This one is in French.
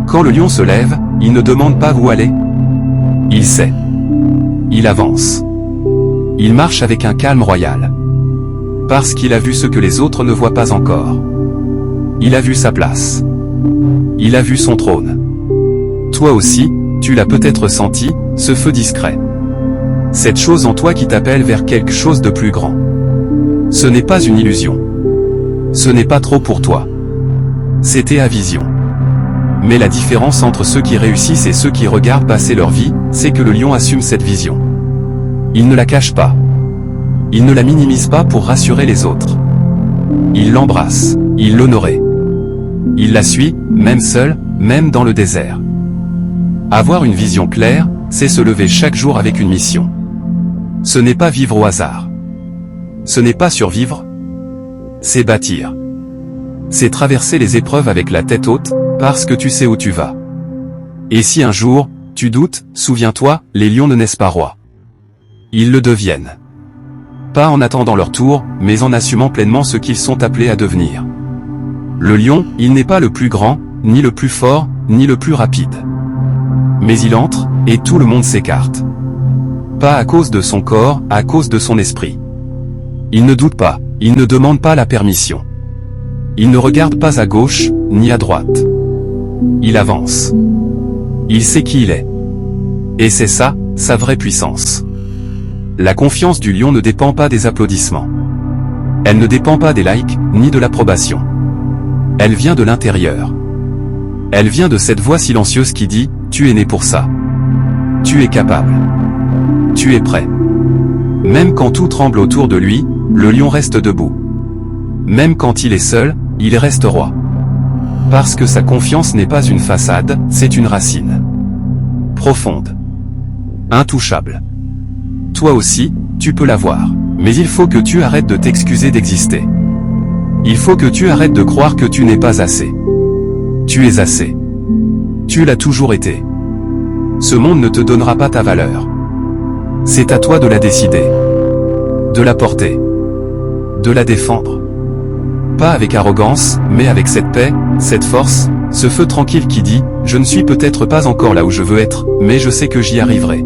Quand le lion se lève, il ne demande pas où aller. Il sait. Il avance. Il marche avec un calme royal. Parce qu'il a vu ce que les autres ne voient pas encore. Il a vu sa place. Il a vu son trône. Toi aussi, tu l'as peut-être senti, ce feu discret. Cette chose en toi qui t'appelle vers quelque chose de plus grand. Ce n'est pas une illusion. Ce n'est pas trop pour toi. C'était à vision. Mais la différence entre ceux qui réussissent et ceux qui regardent passer leur vie, c'est que le lion assume cette vision. Il ne la cache pas. Il ne la minimise pas pour rassurer les autres. Il l'embrasse, il l'honorait. Il la suit, même seul, même dans le désert. Avoir une vision claire, c'est se lever chaque jour avec une mission. Ce n'est pas vivre au hasard. Ce n'est pas survivre. C'est bâtir. C'est traverser les épreuves avec la tête haute, parce que tu sais où tu vas. Et si un jour, tu doutes, souviens-toi, les lions ne naissent pas rois. Ils le deviennent. Pas en attendant leur tour, mais en assumant pleinement ce qu'ils sont appelés à devenir. Le lion, il n'est pas le plus grand, ni le plus fort, ni le plus rapide. Mais il entre, et tout le monde s'écarte. Pas à cause de son corps, à cause de son esprit. Il ne doute pas, il ne demande pas la permission. Il ne regarde pas à gauche, ni à droite. Il avance. Il sait qui il est. Et c'est ça, sa vraie puissance. La confiance du lion ne dépend pas des applaudissements. Elle ne dépend pas des likes, ni de l'approbation. Elle vient de l'intérieur. Elle vient de cette voix silencieuse qui dit, tu es né pour ça. Tu es capable. Tu es prêt. Même quand tout tremble autour de lui, le lion reste debout. Même quand il est seul, il reste roi. Parce que sa confiance n'est pas une façade, c'est une racine. Profonde. Intouchable. Toi aussi, tu peux l'avoir. Mais il faut que tu arrêtes de t'excuser d'exister. Il faut que tu arrêtes de croire que tu n'es pas assez. Tu es assez. Tu l'as toujours été. Ce monde ne te donnera pas ta valeur. C'est à toi de la décider. De la porter. De la défendre. Pas avec arrogance, mais avec cette paix, cette force, ce feu tranquille qui dit, je ne suis peut-être pas encore là où je veux être, mais je sais que j'y arriverai.